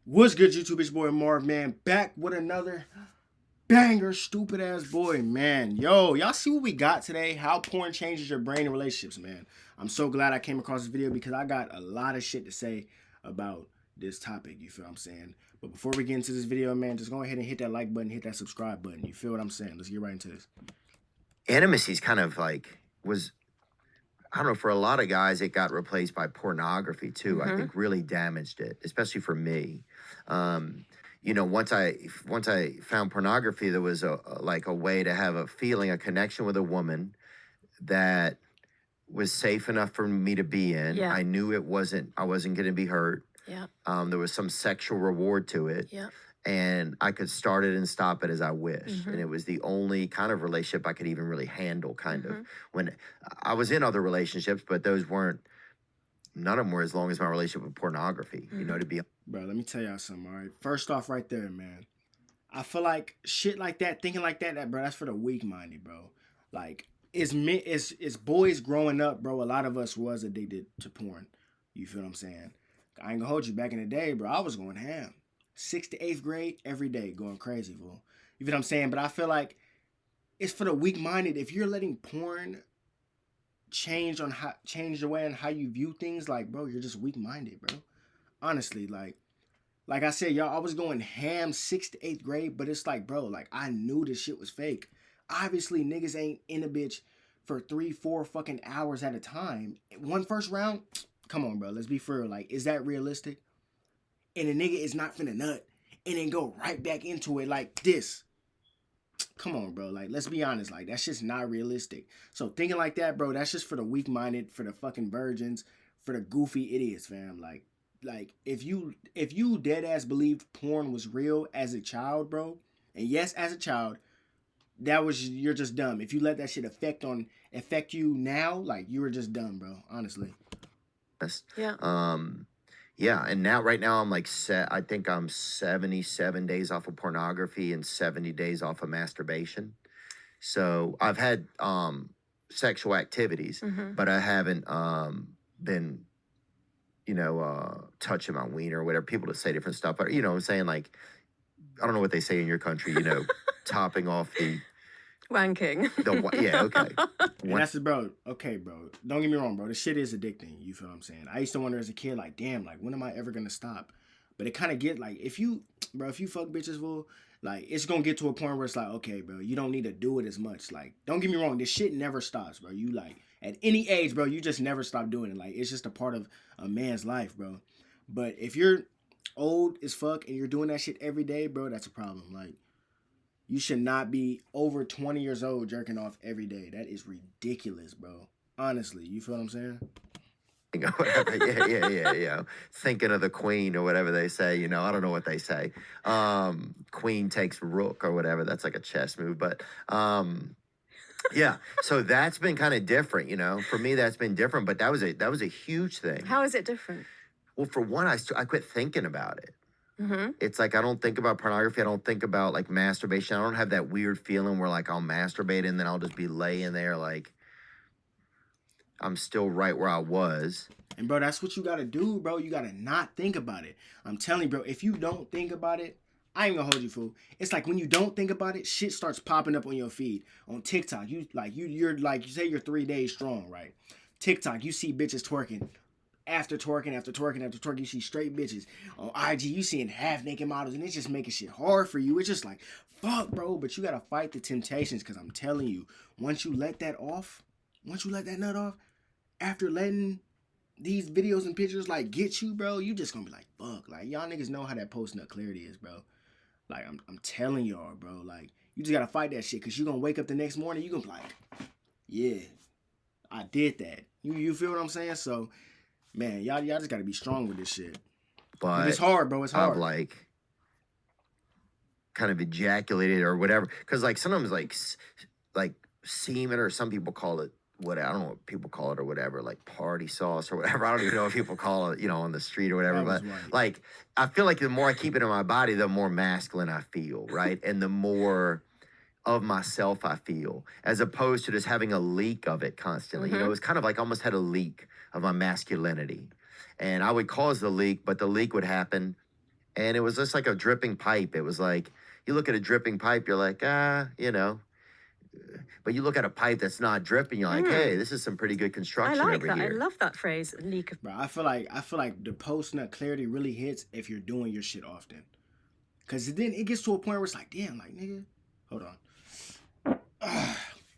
What's good, YouTube? It's your boy Marv, man. Back with another banger, stupid ass boy, man. Yo, y'all see what we got today? How porn changes your brain and relationships, man. I'm so glad I came across this video because I got a lot of shit to say about this topic. You feel what I'm saying? But before we get into this video, man, just go ahead and hit that like button, hit that subscribe button. You feel what I'm saying? Let's get right into this. Intimacy's kind of like I don't know, for a lot of guys it got replaced by pornography too. I think really damaged it, especially for me. Once I found pornography, there was a way to have a feeling, a connection with a woman that was safe enough for me to be in. Yeah. I knew I wasn't going to be hurt. Yeah. There was some sexual reward to it. Yeah. And I could start it and stop it as I wish. And it was the only kind of relationship I could even really handle, kind of. When I was in other relationships, but none of them were as long as my relationship with pornography, to be. Bro, let me tell y'all something, all right? First off, right there, man. I feel like shit like that, thinking like that, bro, that's for the weak-minded, bro. Like, it's boys growing up, bro. A lot of us was addicted to porn. You feel what I'm saying? I ain't gonna hold you. Back in the day, bro, I was going ham. 6th to 8th grade, every day, going crazy, fool. You feel what I'm saying? But I feel like it's for the weak-minded. If you're letting porn change the way on how you view things, like, bro, you're just weak-minded, bro. Honestly, like I said, y'all, I was going ham 6th to 8th grade, but it's like, bro, like, I knew this shit was fake. Obviously, niggas ain't in a bitch for 3-4 fucking hours at a time. One first round, come on, bro, let's be fair. Like, is that realistic? And a nigga is not finna nut and then go right back into it like this. Come on, bro. Like, let's be honest. Like, that's just not realistic. So thinking like that, bro, that's just for the weak-minded, for the fucking virgins, for the goofy idiots, fam. Like if you dead ass believed porn was real as a child, bro, and yes, as a child, you're just dumb. If you let that shit affect you now, like, you were just dumb, bro. Honestly. Yeah. Yeah, and right now I'm I think I'm 77 days off of pornography and 70 days off of masturbation. So I've had sexual activities, but I haven't been touching my wiener or whatever. People that say different stuff, but I'm saying, like, I don't know what they say in your country, topping off the wanking. Yeah, okay. And that's bro. Okay, bro. Don't get me wrong, bro. This shit is addicting. You feel what I'm saying? I used to wonder as a kid, like, damn, like, when am I ever gonna stop? But it kind of get like, if you fuck bitches, fool, like, it's gonna get to a point where it's like, okay, bro, you don't need to do it as much. Like, don't get me wrong, this shit never stops, bro. You, like, at any age, bro, you just never stop doing it. Like, it's just a part of a man's life, bro. But if you're old as fuck and you're doing that shit every day, bro, that's a problem. Like, you should not be over 20 years old jerking off every day. That is ridiculous, bro. Honestly, you feel what I'm saying? Whatever. Yeah. Thinking of the queen or whatever they say, I don't know what they say. Queen takes rook or whatever. That's like a chess move. But yeah, so that's been kind of different, For me, that's been different, but that was a huge thing. How is it different? Well, for one, I quit thinking about it. It's like, I don't think about pornography. I don't think about, like, masturbation. I don't have that weird feeling where, like, I'll masturbate and then I'll just be laying there like I'm still right where I was. And, bro, that's what you got to do, bro. You got to not think about it. I'm telling you, bro, if you don't think about it, I ain't gonna hold you, fool. It's like when you don't think about it, shit starts popping up on your feed. On TikTok, you're like, you say you're 3 days strong, right? TikTok, you see bitches twerking. After twerking, you see straight bitches. On IG, you seeing half naked models, and it's just making shit hard for you. It's just like, fuck, bro. But you gotta fight the temptations, because I'm telling you, once you let that nut off, after letting these videos and pictures, like, get you, bro, you just gonna be like, fuck. Like, y'all niggas know how that post nut clarity is, bro. Like, I'm telling y'all, bro. Like, you just gotta fight that shit, because you gonna wake up the next morning, you gonna be like, yeah, I did that. You feel what I'm saying? So, man, y'all just gotta be strong with this shit. But it's hard, bro. It's hard. I've, like, kind of ejaculated or whatever, because, like, sometimes, like semen, or some people call it what, I don't know what people call it or whatever, like party sauce or whatever. I don't even know what people call it, on the street or whatever. But right. Like, I feel like the more I keep it in my body, the more masculine I feel, right? And the more of myself I feel, as opposed to just having a leak of it constantly. It's kind of like I almost had a leak of my masculinity. And I would cause the leak, but the leak would happen And it was just like a dripping pipe. It was like, you look at a dripping pipe, you're like, you know. But you look at a pipe that's not dripping, you're like, hey, this is some pretty good I construction like over that. I here. love that phrase, leak of. Bro, I feel like the post nut clarity really hits if you're doing your shit often. Cause then it gets to a point where it's like, damn, like nigga, hold on.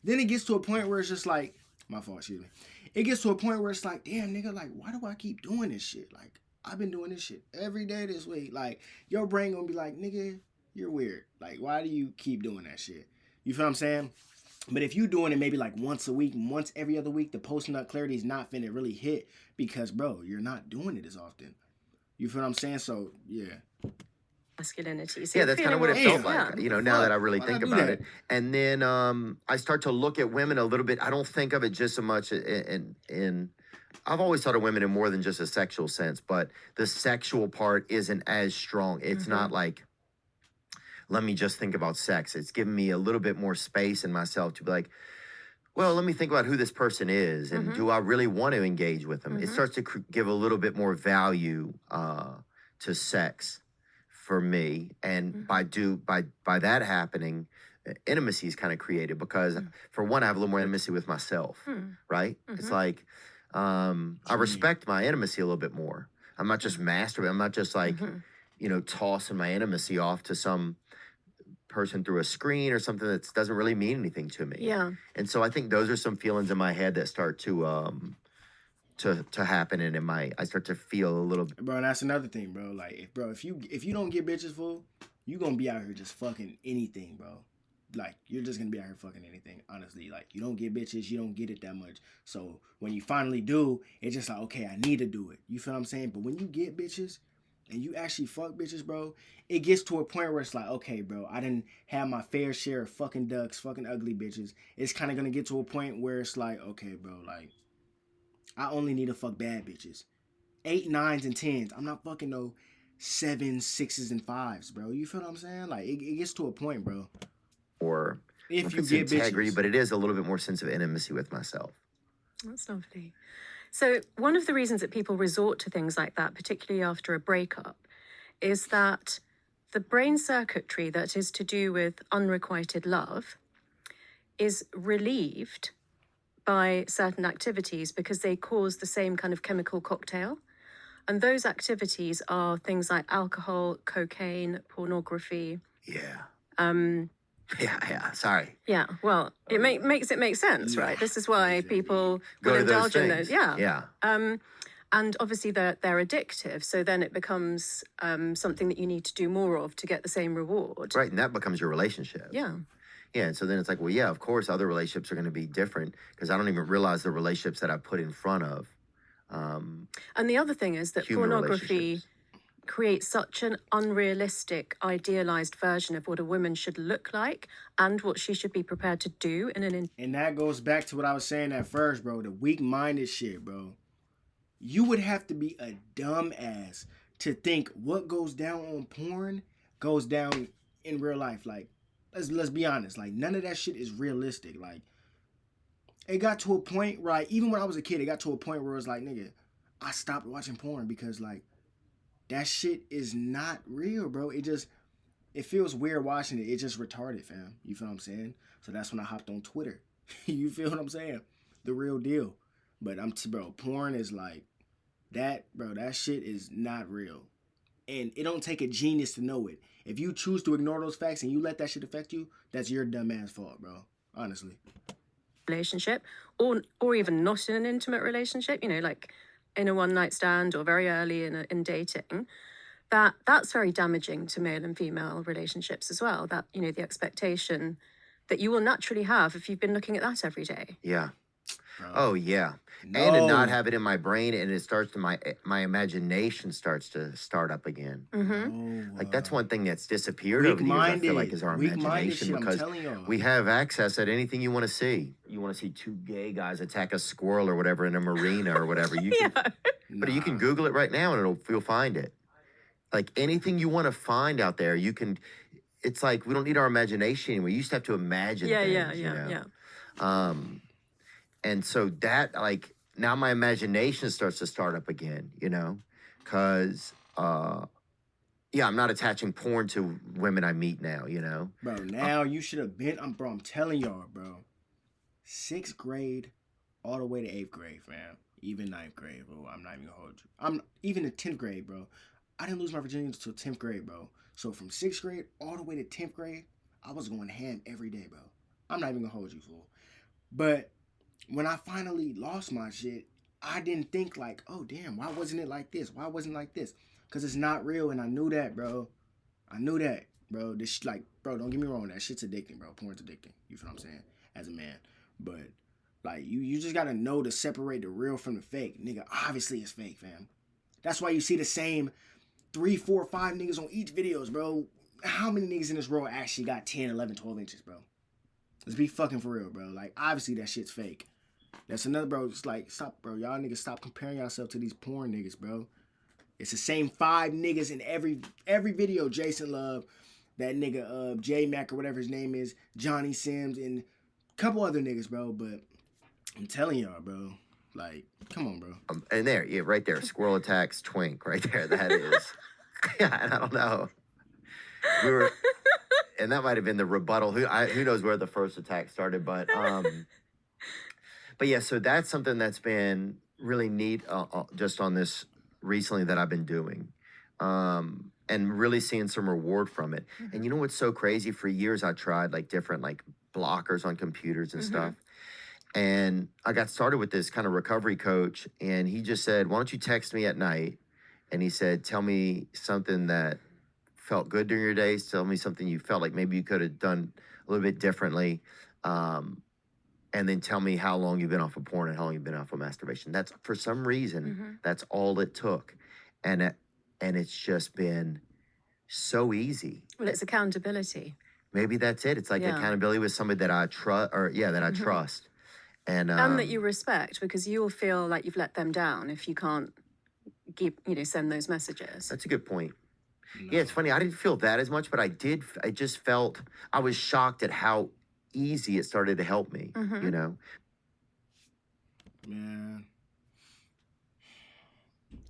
Then it gets to a point where it's just like, my fault, excuse me. It gets to a point where it's like, damn, nigga, like, why do I keep doing this shit? Like, I've been doing this shit every day this week. Like, your brain gonna be like, nigga, you're weird. Like, why do you keep doing that shit? You feel what I'm saying? But if you doing it maybe like once a week, once every other week, the post nut clarity is not finna really hit because, bro, you're not doing it as often. You feel what I'm saying? So, yeah. Masculinity. So Yeah, that's kind of what it felt Damn. like, you know, now that I really Why'd think I do about that? it. And then I start to look at women a little bit. I don't think of it just so much in I've always thought of women in more than just a sexual sense, but the sexual part isn't as strong. It's not like, let me just think about sex. It's given me a little bit more space in myself to be like, well, let me think about who this person is and do I really want to engage with them? It starts to give a little bit more value to sex for me, and by that happening, intimacy is kind of created because for one, I have a little more intimacy with myself, right? It's like I respect my intimacy a little bit more. I'm not just masturbating. I'm not just like you know, tossing my intimacy off to some person through a screen or something that doesn't really mean anything to me. Yeah. And so I think those are some feelings in my head that start to happen, and I start to feel a little. Bro, that's another thing, bro. Like, if you don't get bitches full, you gonna be out here just fucking anything, bro. Like, you're just gonna be out here fucking anything, honestly. Like, you don't get bitches, you don't get it that much. So when you finally do, it's just like, okay, I need to do it. You feel what I'm saying? But when you get bitches and you actually fuck bitches, bro, it gets to a point where it's like, okay, bro, I didn't have my fair share of fucking ducks, fucking ugly bitches. It's kind of gonna get to a point where it's like, okay, bro, like, I only need to fuck bad bitches. 8, 9s, and 10s. I'm not fucking no 7s, 6s, and 5s, bro. You feel what I'm saying? Like, it gets to a point, bro. Or If you it's get integrity, bitches. but it is a little bit more sense of intimacy with myself. That's lovely. So one of the reasons that people resort to things like that, particularly after a breakup, is that the brain circuitry that is to do with unrequited love is relieved by certain activities because they cause the same kind of chemical cocktail. And those activities are things like alcohol, cocaine, pornography. Yeah. Yeah. Sorry. Yeah, well, it makes it make sense, right? This is why people Go will to those indulge in those. things. Yeah. Yeah. And obviously they're addictive, so then it becomes something that you need to do more of to get the same reward. Right, and that becomes your relationship. Yeah. Yeah, and so then it's like, well, yeah, of course, other relationships are going to be different because I don't even realize the relationships that I put in front of. And the other thing is that Human pornography relationships. creates such an unrealistic, idealized version of what a woman should look like and what she should be prepared to do in an. And that goes back to what I was saying at first, bro. The weak-minded shit, bro. You would have to be a dumbass to think what goes down on porn goes down in real life. Like, let's be honest. Like, none of that shit is realistic. Like, it got to a point where, like, even when I was a kid, it got to a point where it was like, nigga, I stopped watching porn because, like, that shit is not real, bro. It feels weird watching it. It's just retarded, fam. You feel what I'm saying? So that's when I hopped on Twitter. You feel what I'm saying? The real deal. But bro, porn is like that, bro. That shit is not real, and it don't take a genius to know it. If you choose to ignore those facts and you let that shit affect you, that's your dumb ass fault, bro. Honestly. Relationship, or even not in an intimate relationship, you know, like in a one-night stand or very early in dating, that's very damaging to male and female relationships as well. That, you know, the expectation that you will naturally have if you've been looking at that every day. Yeah. Bro. Oh yeah. No. And to not have it in my brain, and it starts to my imagination starts to start up again. No, Like that's one thing that's disappeared over the years. I feel like is our imagination, shit, because I'm telling y'all. we have access at anything you want to see. You want to see two gay guys attack a squirrel or whatever in a marina or whatever. You can, but you can Google it right now and you'll find it. Like anything you want to find out there, you can. It's like we don't need our imagination anymore. We used to have to imagine things. Yeah. And so that, like, now my imagination starts to start up again, you know, because yeah, I'm not attaching porn to women I meet now, you know? Bro, now you should have been, I'm telling y'all, bro. 6th grade all the way to 8th grade, fam. Even 9th grade, bro. I'm not even gonna hold you. I'm even in 10th grade, bro. I didn't lose my virginity until 10th grade, bro. So from 6th grade all the way to 10th grade, I was going ham every day, bro. I'm not even gonna hold you, fool. But when I finally lost my shit, I didn't think like, oh damn, why wasn't it like this? Why wasn't it like this? Cause it's not real, and I knew that, bro. I knew that, bro. This like, bro, don't get me wrong, that shit's addicting, bro. Porn's addicting. You feel what I'm saying? As a man. But like you just gotta know to separate the real from the fake. Nigga, obviously it's fake, fam. That's why you see the same 3, 4, 5 niggas on each videos, bro. How many niggas in this world actually got 10, 11, 12 inches, bro? Let's be fucking for real, bro. Like, obviously that shit's fake. That's another, bro. It's like, stop, bro. Y'all niggas stop comparing yourself to these porn niggas, bro. It's the same 5 niggas in every video. Jason Love, that nigga J Mac or whatever his name is, Johnny Sims, and a couple other niggas, bro. But I'm telling y'all, bro. Like, come on, bro. And there, yeah, right there. Squirrel attacks twink, right there. That is. Yeah, and I don't know. We were, and that might have been the rebuttal. Who knows where the first attack started, but yeah. So that's something that's been really neat, just on this recently that I've been doing, and really seeing some reward from it. Mm-hmm. And you know what's so crazy? For years, I tried like different like blockers on computers and stuff. And I got started with this kind of recovery coach, and he just said, "Why don't you text me at night?" And he said, "Tell me something that felt good during your days. Tell me something you felt like maybe you could have done a little bit differently. And then tell me how long you've been off of porn and how long you've been off of masturbation." That's, for some reason, that's all it took. And it's just been so easy. Well, it's accountability. Maybe that's it. It's like accountability with somebody that I trust, or that I trust. And that you respect, because you will feel like you've let them down if you can't send those messages. That's a good point. No. Yeah, it's funny. I didn't feel that as much, but I did. I just felt, I was shocked at how easy it started to help me, you know? Man.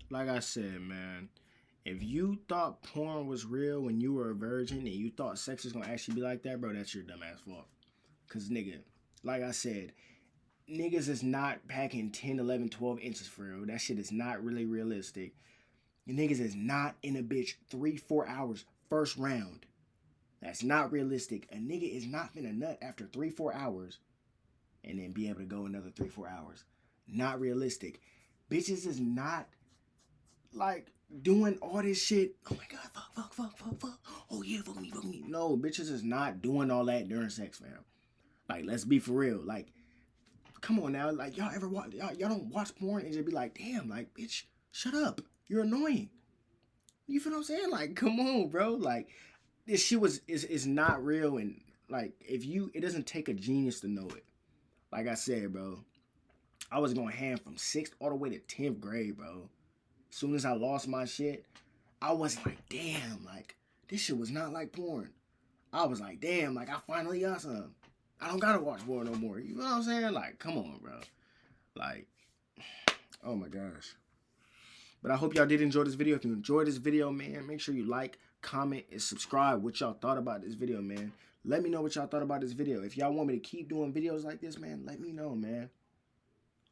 Like I said, man, if you thought porn was real when you were a virgin and you thought sex was going to actually be like that, bro, that's your dumbass fault. Because, nigga, like I said, niggas is not packing 10, 11, 12 inches for real. That shit is not really realistic. Niggas is not in a bitch 3, 4 hours first round. That's not realistic. A nigga is not finna nut after 3, 4 hours and then be able to go another 3, 4 hours. Not realistic. Bitches is not like doing all this shit. Oh my god, fuck. Oh yeah, fuck me. No, bitches is not doing all that during sex, fam. Like, let's be for real. Like, come on now. Like, y'all ever watch, y'all don't watch porn and just be like, damn, like, bitch, shut up. You're annoying. You feel what I'm saying? Like, come on, bro. Like, this shit is not real. And like, it doesn't take a genius to know it. Like I said, bro, I was going ham from 6th all the way to 10th grade, bro. As soon as I lost my shit, I was like, damn, like, this shit was not like porn. I was like, damn, like, I finally got some. I don't gotta watch porn no more. You know what I'm saying? Like, come on, bro. Like, oh my gosh. But I hope y'all did enjoy this video. If you enjoyed this video, man, make sure you like, comment, and subscribe what y'all thought about this video, man. Let me know what y'all thought about this video. If y'all want me to keep doing videos like this, man, let me know, man.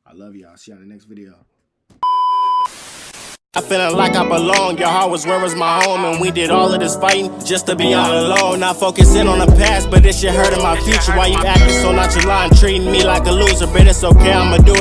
I love y'all. See y'all in the next video. I feeling like I belong, your heart was where was my home, and we did all of this fighting just to be all alone. Not focusing on the past, but this shit hurting my future. Why you acting so nonchalant, treating me like a loser? But it's okay, I'ma do it.